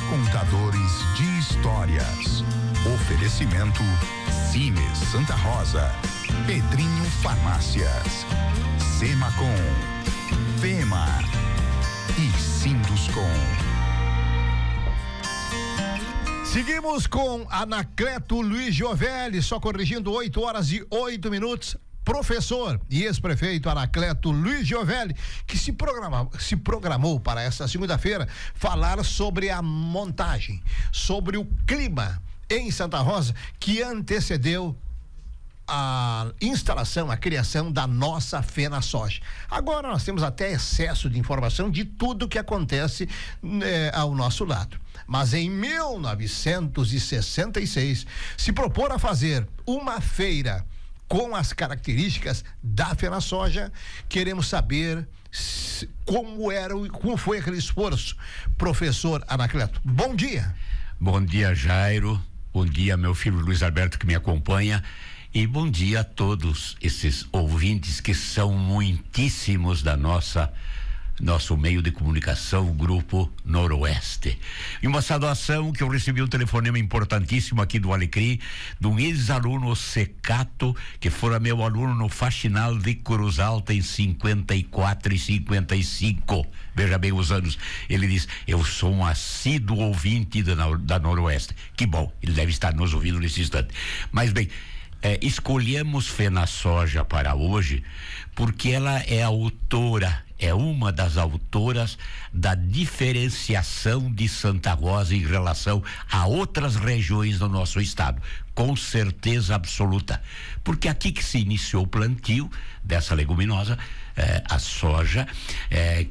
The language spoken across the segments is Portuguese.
Contadores de histórias. Oferecimento Cimes Santa Rosa, Pedrinho Farmácias, Semacom, Fema e Sinduscom. Seguimos com Anacleto Luiz Giovelli, só corrigindo, 8h08. Professor e ex-prefeito Anacleto Luiz Giovelli, que se programou para esta segunda-feira falar sobre a montagem, sobre o clima em Santa Rosa que antecedeu a instalação, a criação da nossa FenaSoja. Agora nós temos até excesso de informação de tudo que acontece ao nosso lado. Mas em 1966 se propôs a fazer uma feira com as características da FenaSoja. Queremos saber como foi aquele esforço. Professor Anacleto, bom dia. Bom dia, Jairo. Bom dia, meu filho Luiz Alberto, que me acompanha. E bom dia a todos esses ouvintes que são muitíssimos da nosso meio de comunicação, o Grupo Noroeste. E uma saudação que eu recebi um telefonema importantíssimo aqui do Alecrim, de um ex-aluno Secato, que fora meu aluno no Faxinal de Cruz Alta em 54 e 55. Veja bem os anos. Ele diz: eu sou um assíduo ouvinte da Noroeste. Que bom, ele deve estar nos ouvindo nesse instante. Mas bem, escolhemos FenaSoja para hoje porque ela é uma das autoras da diferenciação de Santa Rosa em relação a outras regiões do nosso estado, com certeza absoluta, porque aqui que se iniciou o plantio dessa leguminosa, a soja,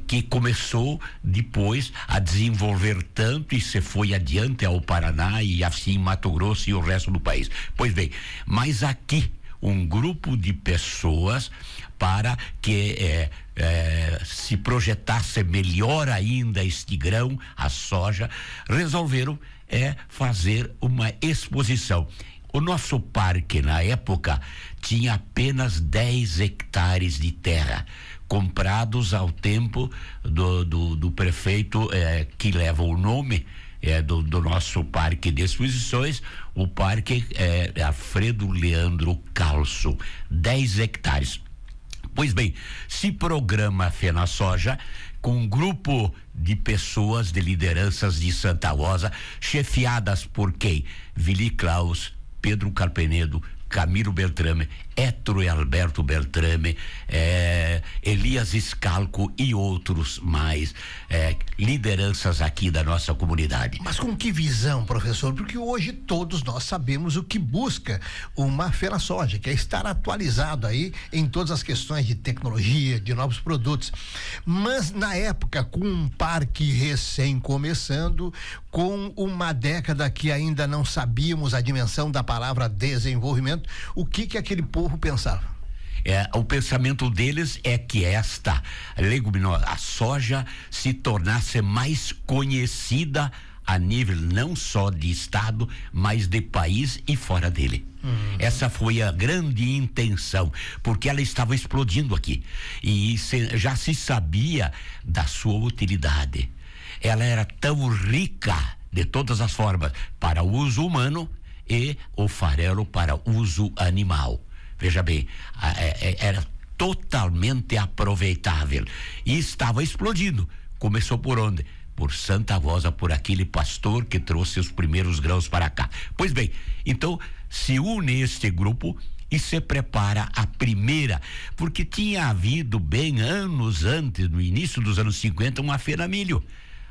que começou depois a desenvolver tanto e se foi adiante ao Paraná e assim Mato Grosso e o resto do país. Pois bem, mas aqui um grupo de pessoas, para que se projetasse melhor ainda este grão, a soja, resolveram fazer uma exposição. O nosso parque, na época, tinha apenas 10 hectares de terra, comprados ao tempo do prefeito que leva o nome do nosso parque de exposições, o parque Alfredo Leandro Calço, 10 hectares. Pois bem, se programa a FenaSoja com um grupo de pessoas, de lideranças de Santa Rosa, chefiadas por quem? Vili Klaus, Pedro Carpenedo, Camilo Beltrame, Hétero e Alberto Beltrame, Elias Scalco e outros mais, lideranças aqui da nossa comunidade. Mas com que visão, professor? Porque hoje todos nós sabemos o que busca uma FenaSoja, que é estar atualizado aí em todas as questões de tecnologia, de novos produtos. Mas na época, com um parque recém começando, com uma década que ainda não sabíamos a dimensão da palavra desenvolvimento, o que aquele povo pensava? O pensamento deles é que esta leguminosa, a soja, se tornasse mais conhecida a nível não só de estado, mas de país e fora dele. Essa foi a grande intenção, porque ela estava explodindo aqui e já se sabia da sua utilidade. Ela era tão rica de todas as formas, para uso humano e o farelo para uso animal. Veja bem, era totalmente aproveitável e estava explodindo. Começou por onde? Por Santa Rosa, por aquele pastor que trouxe os primeiros grãos para cá. Pois bem, então se une este grupo e se prepara a primeira, porque tinha havido bem anos antes, no início dos anos 50, uma feira milho.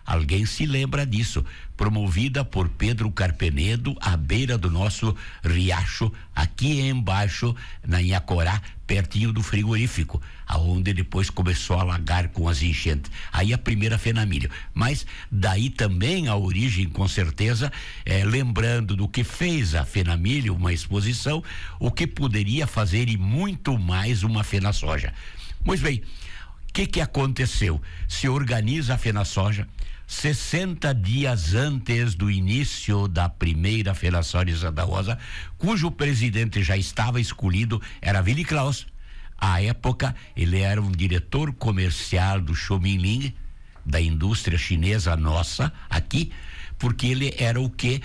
Alguém se lembra disso, promovida por Pedro Carpenedo, à beira do nosso riacho, aqui embaixo, na Inhacorá, pertinho do frigorífico, aonde depois começou a alagar com as enchentes. Aí a primeira FenaMilho. Mas daí também a origem, com certeza, lembrando do que fez a FenaMilho, uma exposição, o que poderia fazer e muito mais uma FenaSoja. Pois bem, o que aconteceu? Se organiza a FenaSoja 60 dias antes do início da primeira FenaSoja de Santa Rosa, cujo presidente já estava escolhido, era Vili Klaus. À época, ele era um diretor comercial do Xiaominling, da indústria chinesa nossa, aqui. porque ele era o que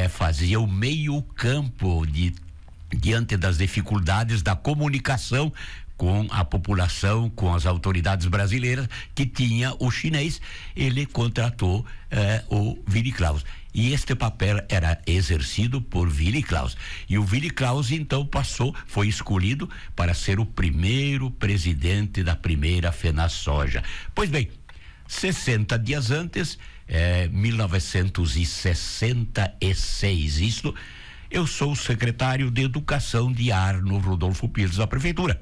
fazia o meio campo diante das dificuldades da comunicação com a população, com as autoridades brasileiras, que tinha o chinês. Ele contratou o Willy Claus. E este papel era exercido por Willy Claus. E o Willy Claus, então, foi escolhido para ser o primeiro presidente da primeira FenaSoja. Pois bem, 60 dias antes, 1966, eu sou o secretário de Educação de Arno Rodolfo Pires, da Prefeitura.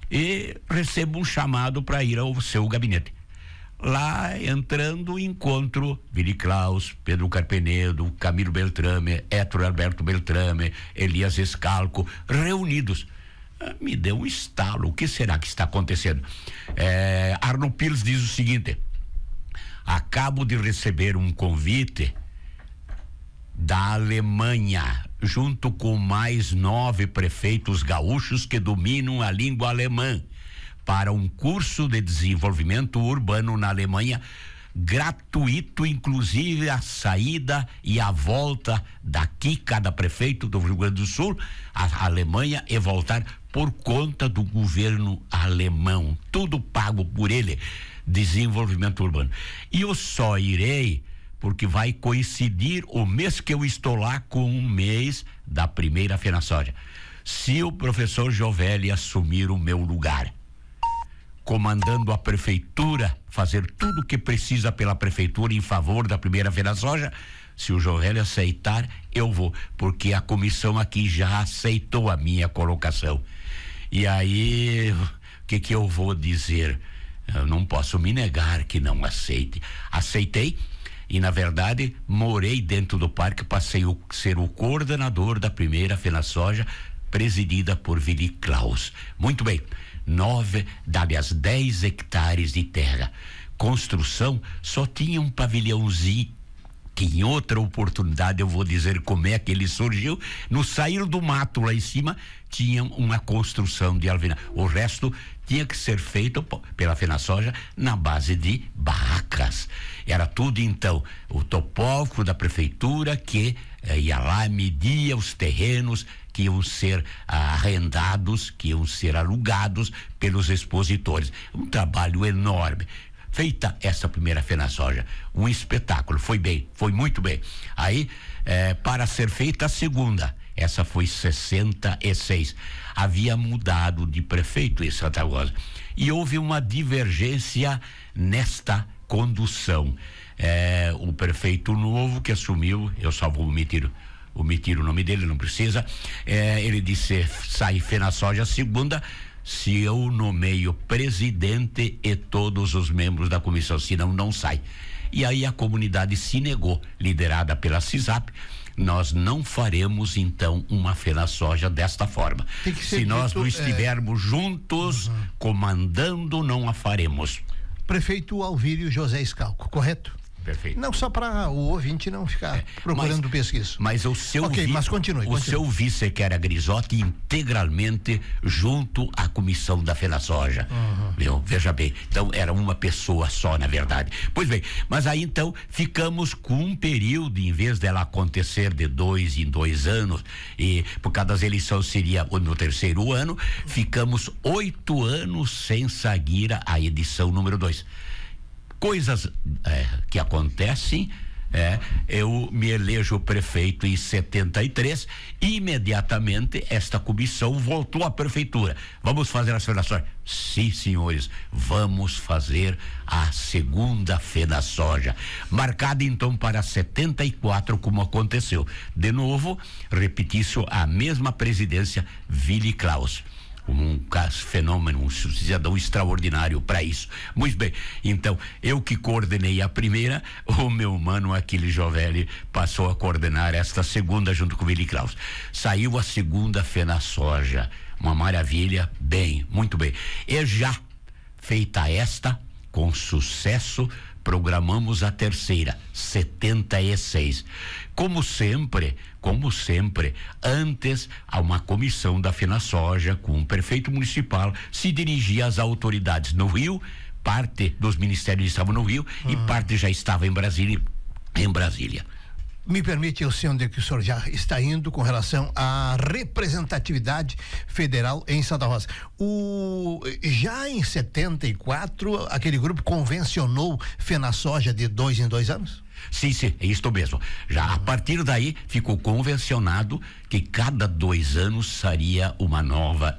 E recebo um chamado para ir ao seu gabinete. Lá, entrando, encontro Willy Claus, Pedro Carpenedo, Camilo Beltrame, Héctor Alberto Beltrame, Elias Escalco, reunidos. Me deu um estalo. O que será que está acontecendo? Arno Pires diz o seguinte: acabo de receber um convite da Alemanha, junto com mais 9 prefeitos gaúchos que dominam a língua alemã, para um curso de desenvolvimento urbano na Alemanha, gratuito, inclusive a saída e a volta daqui, cada prefeito do Rio Grande do Sul, a Alemanha, e voltar por conta do governo alemão, tudo pago por ele, desenvolvimento urbano. E eu só irei porque vai coincidir o mês que eu estou lá com um mês da primeira FenaSoja. Se o professor Jovelli assumir o meu lugar, comandando a prefeitura, fazer tudo o que precisa pela prefeitura em favor da primeira FenaSoja, se o Jovelli aceitar, eu vou, porque a comissão aqui já aceitou a minha colocação. E aí, o que eu vou dizer? Eu não posso me negar que não aceite. Aceitei. E, na verdade, morei dentro do parque, passei a ser o coordenador da primeira FenaSoja, presidida por Willy Claus. Muito bem, 10 hectares de terra. Construção, só tinha um pavilhãozinho, que em outra oportunidade eu vou dizer como é que ele surgiu. No sair do mato lá em cima, tinha uma construção de alvenaria. O resto tinha que ser feito pela FenaSoja na base de barracas. Era tudo, então, o topógrafo da prefeitura que ia lá, media os terrenos que iam ser arrendados, que iam ser alugados pelos expositores. Um trabalho enorme. Feita essa primeira FenaSoja, um espetáculo, foi muito bem. Aí, para ser feita a segunda, essa foi 66. Havia mudado de prefeito em Santa Rosa e houve uma divergência nesta condução. O prefeito novo que assumiu, eu só vou omitir o nome dele, não precisa, ele disse: sai FenaSoja segunda, se eu nomeio presidente e todos os membros da comissão, senão não sai. E aí a comunidade se negou, liderada pela CISAP. Nós não faremos, então, uma FenaSoja desta forma. Se nós não estivermos juntos, comandando, não a faremos. Prefeito Alvírio José Escalco, correto? Perfeito. Não, só para o ouvinte não ficar procurando pesquisa. Mas o seu mas continue. Seu vice, que era Grisotti, integralmente junto à comissão da FenaSoja. Veja bem, então era uma pessoa só, na verdade. Pois bem, mas aí então ficamos com um período, em vez dela acontecer de 2 em 2 anos, e por causa das eleições seria no 3º ano, ficamos 8 anos sem seguir a edição número 2. Coisas que acontecem, eu me elejo prefeito em 73, e imediatamente esta comissão voltou à prefeitura. Vamos fazer a FenaSoja? Sim, senhores, vamos fazer a segunda FenaSoja, marcada então para 74, como aconteceu. De novo, repetiu a mesma presidência, Willy Claus. Um fenômeno, um cidadão extraordinário para isso. Muito bem, então, eu que coordenei a primeira, o meu mano Aquiles Jovelli passou a coordenar esta segunda junto com o Willy Claus. Saiu a segunda FenaSoja, uma maravilha, muito bem. E já feita esta, com sucesso, programamos a terceira, 76. Como sempre, antes a uma comissão da FenaSoja com um prefeito municipal se dirigia às autoridades no Rio. Parte dos ministérios estavam no Rio e parte já estava em Brasília, em Brasília. Me permite, eu sei onde é que o senhor já está indo com relação à representatividade federal em Santa Rosa. Já em 74, aquele grupo convencionou FenaSoja de 2 em 2 anos? Sim, é isto mesmo. Já a partir daí ficou convencionado que cada 2 anos seria uma nova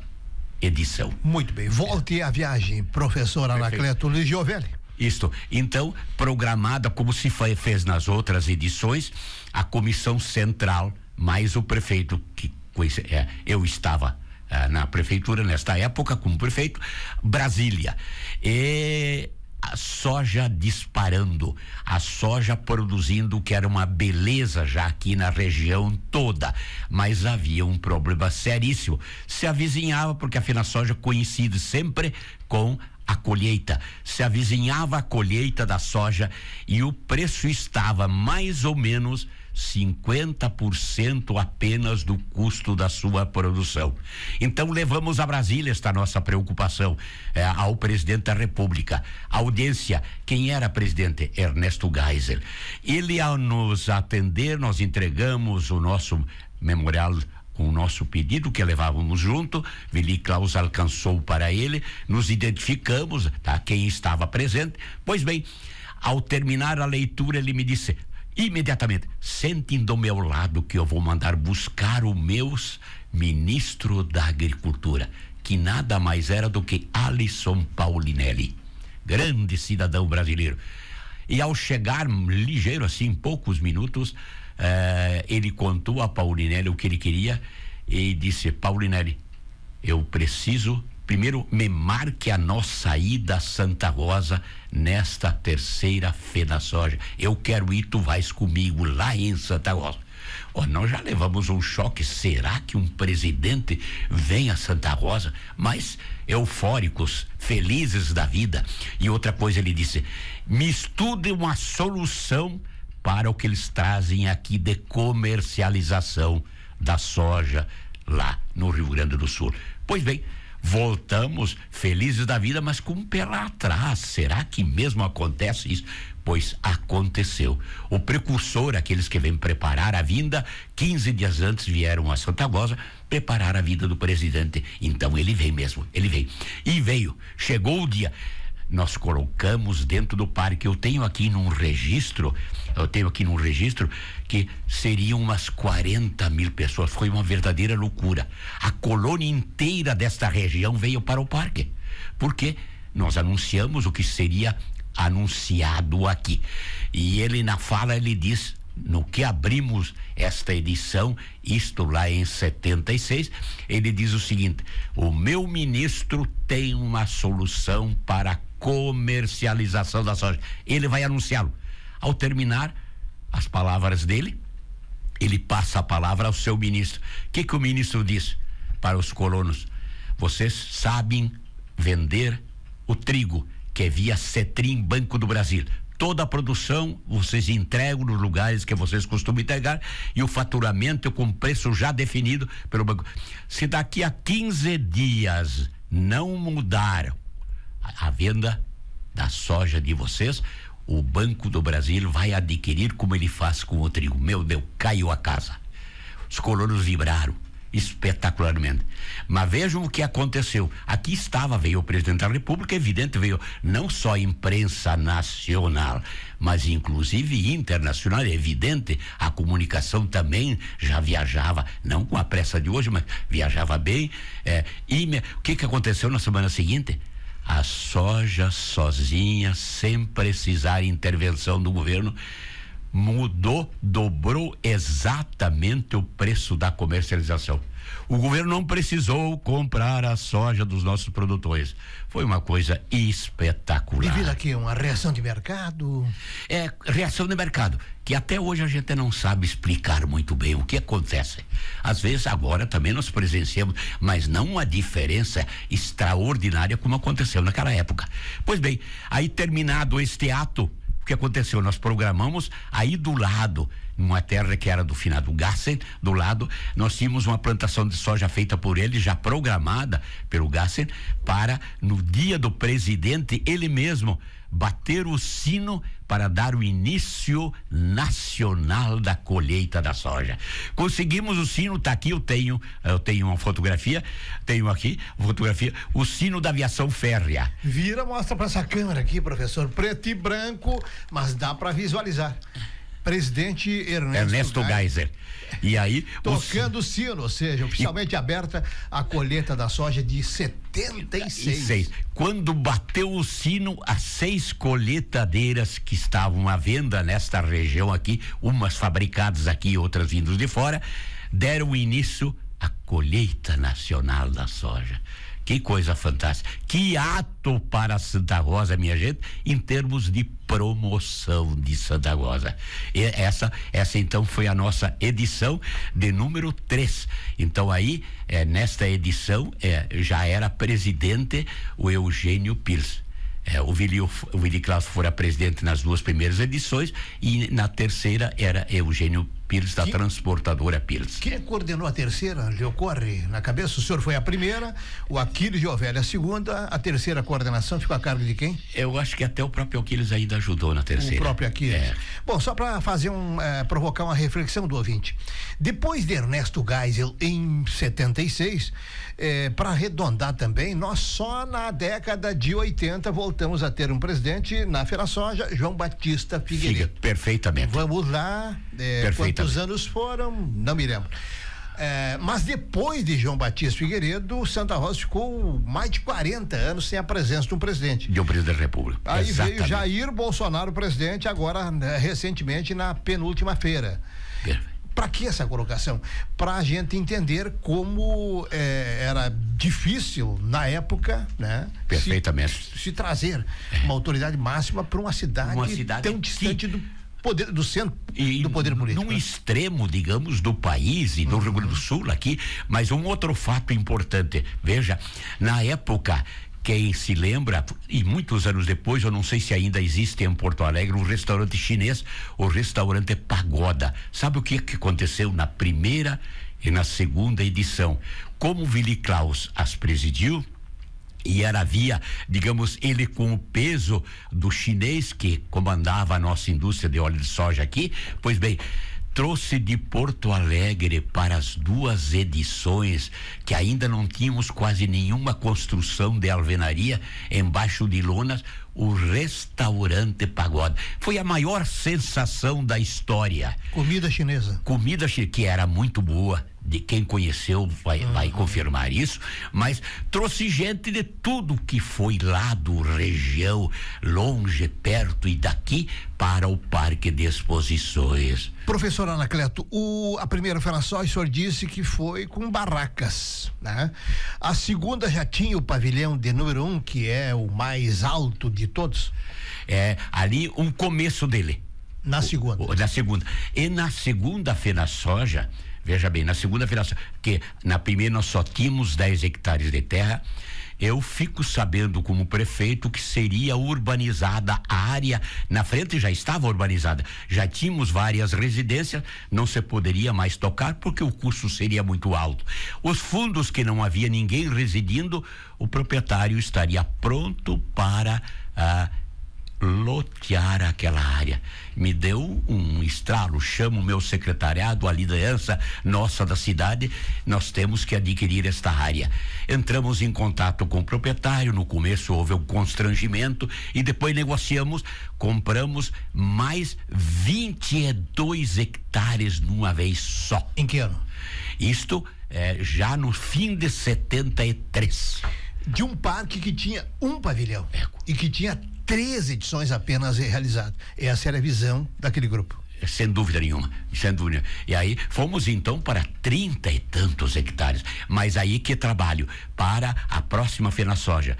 edição. Muito bem. Volte à viagem, professor Anacleto Luiz Giovelli. Isto, então, programada como se fez nas outras edições, a comissão central, mais o prefeito, eu estava na prefeitura nesta época como prefeito, Brasília, e a soja disparando, a soja produzindo, que era uma beleza já aqui na região toda, mas havia um problema seríssimo, se avizinhava, porque a FenaSoja coincide sempre com a colheita, se avizinhava a colheita da soja e o preço estava mais ou menos 50% apenas do custo da sua produção. Então levamos a Brasília esta nossa preocupação ao presidente da República. A audiência, quem era presidente? Ernesto Geisel. Ele, ao nos atender, nós entregamos o nosso memorial com o nosso pedido que levávamos junto. Vili Klaus alcançou para ele, nos identificamos, tá? Quem estava presente. Pois bem, ao terminar a leitura, ele me disse imediatamente: sentem do meu lado que eu vou mandar buscar o meu ministro da Agricultura, que nada mais era do que Alisson Paulinelli, grande cidadão brasileiro. E ao chegar ligeiro, assim, em poucos minutos, ele contou a Paulinelli o que ele queria e disse: Paulinelli, eu preciso, primeiro, me marque a nossa ida a Santa Rosa nesta terceira FenaSoja. Eu quero ir, tu vais comigo lá em Santa Rosa. Nós já levamos um choque. Será que um presidente vem a Santa Rosa? Mas eufóricos, felizes da vida. E outra coisa, ele disse: me estude uma solução para o que eles trazem aqui de comercialização da soja lá no Rio Grande do Sul. Pois bem, voltamos felizes da vida, mas com um pé lá atrás. Será que mesmo acontece isso? Pois aconteceu. O precursor, aqueles que vêm preparar a vinda, 15 dias antes vieram a Santa Rosa preparar a vinda do presidente. Então ele veio mesmo, ele veio. E veio, chegou o dia. Nós colocamos dentro do parque. Eu tenho aqui num registro que seriam umas 40 mil pessoas. Foi uma verdadeira loucura. A colônia inteira desta região veio para o parque, porque nós anunciamos o que seria anunciado aqui. E ele, na fala, ele diz: no que abrimos esta edição, isto lá em 76, ele diz o seguinte: o meu ministro tem uma solução para a comercialização da soja. Ele vai anunciá-lo. Ao terminar as palavras dele, ele passa a palavra ao seu ministro. O que o ministro diz para os colonos? Vocês sabem vender o trigo, que é via Cetrim, Banco do Brasil. Toda a produção vocês entregam nos lugares que vocês costumam entregar, e o faturamento com preço já definido pelo banco. Se daqui a 15 dias não mudar a venda da soja de vocês, o Banco do Brasil vai adquirir, como ele faz com o trigo. Meu Deus, caiu a casa. Os colonos vibraram espetacularmente. Mas vejam o que aconteceu. Aqui veio o presidente da República, evidente, veio não só a imprensa nacional, mas inclusive internacional. É evidente, a comunicação também já viajava, não com a pressa de hoje, mas viajava bem. O que aconteceu na semana seguinte? A soja sozinha, sem precisar intervenção do governo, dobrou exatamente o preço da comercialização. O governo não precisou comprar a soja dos nossos produtores. Foi uma coisa espetacular. Devido aqui a uma reação de mercado? Reação de mercado, que até hoje a gente não sabe explicar muito bem o que acontece. Às vezes agora também nós presenciamos, mas não uma diferença extraordinária como aconteceu naquela época. Pois bem, aí terminado este ato, o que aconteceu? Nós programamos aí do lado, numa terra que era do finado Gassen, do lado, nós tínhamos uma plantação de soja feita por ele, já programada pelo Gassen, para no dia do presidente, ele mesmo bater o sino para dar o início nacional da colheita da soja. Conseguimos o sino, tá aqui, eu tenho uma fotografia, o sino da aviação férrea. Vira, mostra para essa câmera aqui, professor, preto e branco, mas dá para visualizar. Presidente Ernesto Geisel. E aí, tocando o sino, ou seja, oficialmente aberta a colheita da soja de 76. Quando bateu o sino, as 6 colheitadeiras que estavam à venda nesta região aqui, umas fabricadas aqui, outras vindas de fora, deram início à colheita nacional da soja. Que coisa fantástica, que ato para Santa Rosa, minha gente, em termos de promoção de Santa Rosa. E essa então foi a nossa edição de número 3. Então aí, nesta edição, já era presidente o Eugênio Pires. O Willy Claus fora presidente nas 2 primeiras edições e na terceira era Eugênio Pires, da transportadora Pires. Quem coordenou a terceira, lhe ocorre na cabeça? O senhor foi a primeira, o Aquiles Giovelli a segunda, a terceira coordenação ficou a cargo de quem? Eu acho que até o próprio Aquiles ainda ajudou na terceira. O próprio Aquiles. Bom, só para fazer provocar uma reflexão do ouvinte. Depois de Ernesto Geisel em 76, para arredondar também, nós só na década de 80 voltamos a ter um presidente na FenaSoja, João Batista Figueiredo. Perfeitamente. Vamos lá, quantos anos foram? Não me lembro. Mas depois de João Batista Figueiredo, Santa Rosa ficou mais de 40 anos sem a presença de um presidente. De um presidente da República. Aí Exatamente. Veio Jair Bolsonaro, presidente, agora recentemente na penúltima feira. Perfeito. Para que essa colocação? Para a gente entender como era difícil na época, né? Perfeitamente. Se trazer uma autoridade máxima para uma cidade tão distante do centro do poder político. Num extremo, digamos, do país e do Rio Grande do Sul aqui, mas um outro fato importante, veja, na época, quem se lembra, e muitos anos depois, eu não sei se ainda existe em Porto Alegre, um restaurante chinês, o restaurante Pagoda. Sabe o que aconteceu na primeira e na segunda edição? Como Willy Claus as presidiu, e havia, digamos, ele com o peso do chinês que comandava a nossa indústria de óleo de soja aqui, pois bem, trouxe de Porto Alegre para as 2 edições, que ainda não tínhamos quase nenhuma construção de alvenaria embaixo de lonas, o restaurante Pagoda. Foi a maior sensação da história. Comida chinesa. Que era muito boa. De quem conheceu vai confirmar isso, mas trouxe gente de tudo que foi lá do região, longe, perto e daqui para o Parque de Exposições. Professor Anacleto, a primeira FenaSoja, o senhor disse que foi com barracas, né? A segunda já tinha o pavilhão de número 1, que é o mais alto de todos? Ali um começo dele. Na segunda. Na segunda. E na segunda FenaSoja, veja bem, na segunda FenaSoja, que na primeira nós só tínhamos 10 hectares de terra, eu fico sabendo como prefeito que seria urbanizada a área, na frente já estava urbanizada, já tínhamos várias residências, não se poderia mais tocar porque o custo seria muito alto. Os fundos que não havia ninguém residindo, o proprietário estaria pronto para lotear aquela área. Me deu um estralo, chamo o meu secretariado, a liderança nossa da cidade, nós temos que adquirir esta área. Entramos em contato com o proprietário, no começo houve um constrangimento e depois negociamos, compramos mais 22 hectares numa vez só. Em que ano? Isto já no fim de 73. De um parque que tinha um pavilhão e que tinha 3 edições apenas realizadas. Essa era a visão daquele grupo. Sem dúvida nenhuma, sem dúvida. E aí fomos então para 30 e tantos hectares, mas aí que trabalho para a próxima FenaSoja.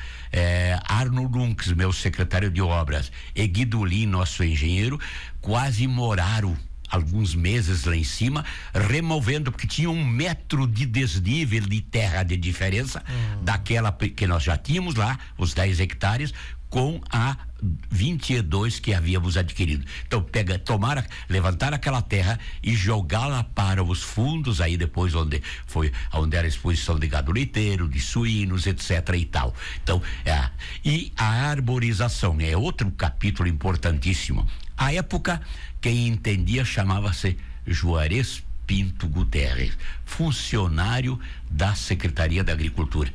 Arno Lunks, meu secretário de obras, e Guidolin, nosso engenheiro, quase moraram alguns meses lá em cima, removendo, porque tinha 1 metro de desnível de terra de diferença daquela que nós já tínhamos lá, os 10 hectares, com a 22 que havíamos adquirido. Então levantar aquela terra e jogá-la para os fundos, aí depois onde era a exposição de gado leiteiro, de suínos, etc. e tal. Então, e a arborização é outro capítulo importantíssimo. A época, quem entendia chamava-se Juarez Pinto Guterres, funcionário da Secretaria da Agricultura.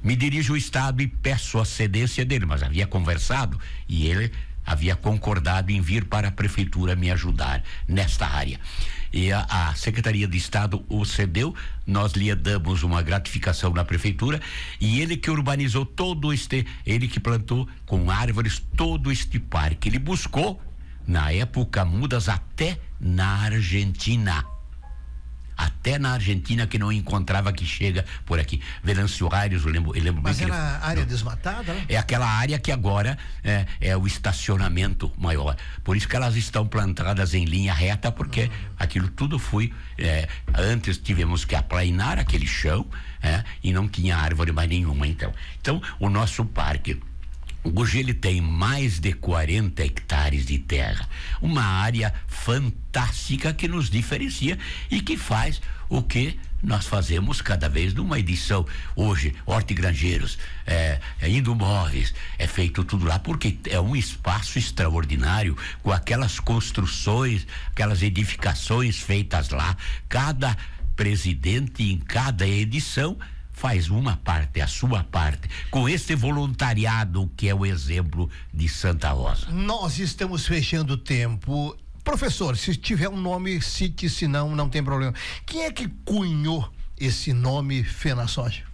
Me dirijo ao Estado e peço a cedência dele, mas havia conversado e ele havia concordado em vir para a Prefeitura me ajudar nesta área. E a Secretaria de Estado o cedeu, nós lhe damos uma gratificação na Prefeitura e ele que urbanizou ele que plantou com árvores todo este parque. Ele buscou, na época, mudas até na Argentina. Até na Argentina, que não encontrava, que chega por aqui. Venâncio Aires, eu lembro Mas bem. Mas era área desmatada, né? É aquela área que agora é o estacionamento maior. Por isso que elas estão plantadas em linha reta, porque aquilo tudo foi. Antes tivemos que aplainar aquele chão, e não tinha árvore mais nenhuma. Então, o nosso parque. Hoje ele tem mais de 40 hectares de terra, uma área fantástica que nos diferencia e que faz o que nós fazemos cada vez numa edição. Hoje, hortigranjeiros, Indomóveis, é feito tudo lá porque é um espaço extraordinário com aquelas construções, aquelas edificações feitas lá. Cada presidente em cada edição faz uma parte, a sua parte, com esse voluntariado que é o exemplo de Santa Rosa. Nós estamos fechando o tempo. Professor, se tiver um nome, cite, se não tem problema. Quem é que cunhou esse nome FenaSoja?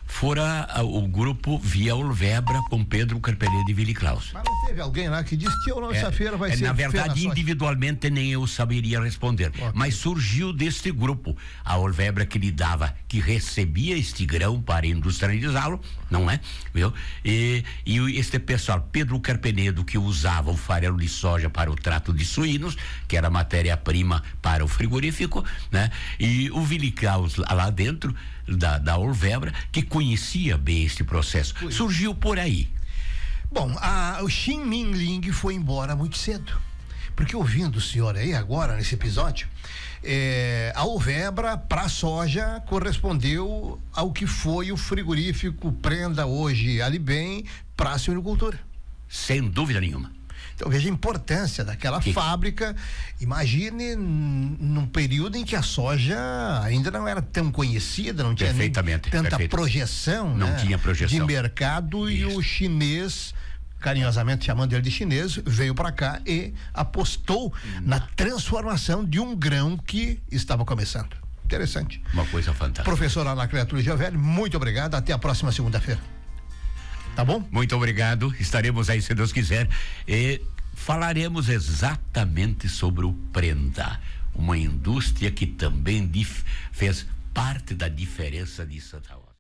Fora o grupo Via Olvebra com Pedro Carpenedo e Willy Klaus. Mas não teve alguém lá que disse que eu não essa-feira vai ser na verdade, FenaSoja. Individualmente nem eu saberia responder. Okay. Mas surgiu deste grupo a Olvebra que recebia este grão para industrializá-lo, não é? Viu? E este pessoal, Pedro Carpenedo, que usava o farelo de soja para o trato de suínos, que era matéria-prima para o frigorífico, né? E o Willy Klaus lá dentro da Olvebra, que conhecia bem este processo. Surgiu por aí. Bom, o Xin Min Ling foi embora muito cedo, porque ouvindo o senhor aí agora nesse episódio, a Olvebra para a soja correspondeu ao que foi o frigorífico Prenda hoje ali bem para a suinocultura. Sem dúvida nenhuma. Então veja a importância daquela fábrica. Imagine num período em que a soja ainda não era tão conhecida, não tinha tanta projeção, não tinha projeção de mercado. Isso. E o chinês, carinhosamente chamando ele de chinês, veio para cá e apostou na transformação de um grão que estava começando. Interessante. Uma coisa fantástica. Professor Anacleto Giovelli, muito obrigado. Até a próxima segunda-feira. Tá bom? Muito obrigado. Estaremos aí, se Deus quiser, e falaremos exatamente sobre o Prenda, uma indústria que também fez parte da diferença de Santa Rosa.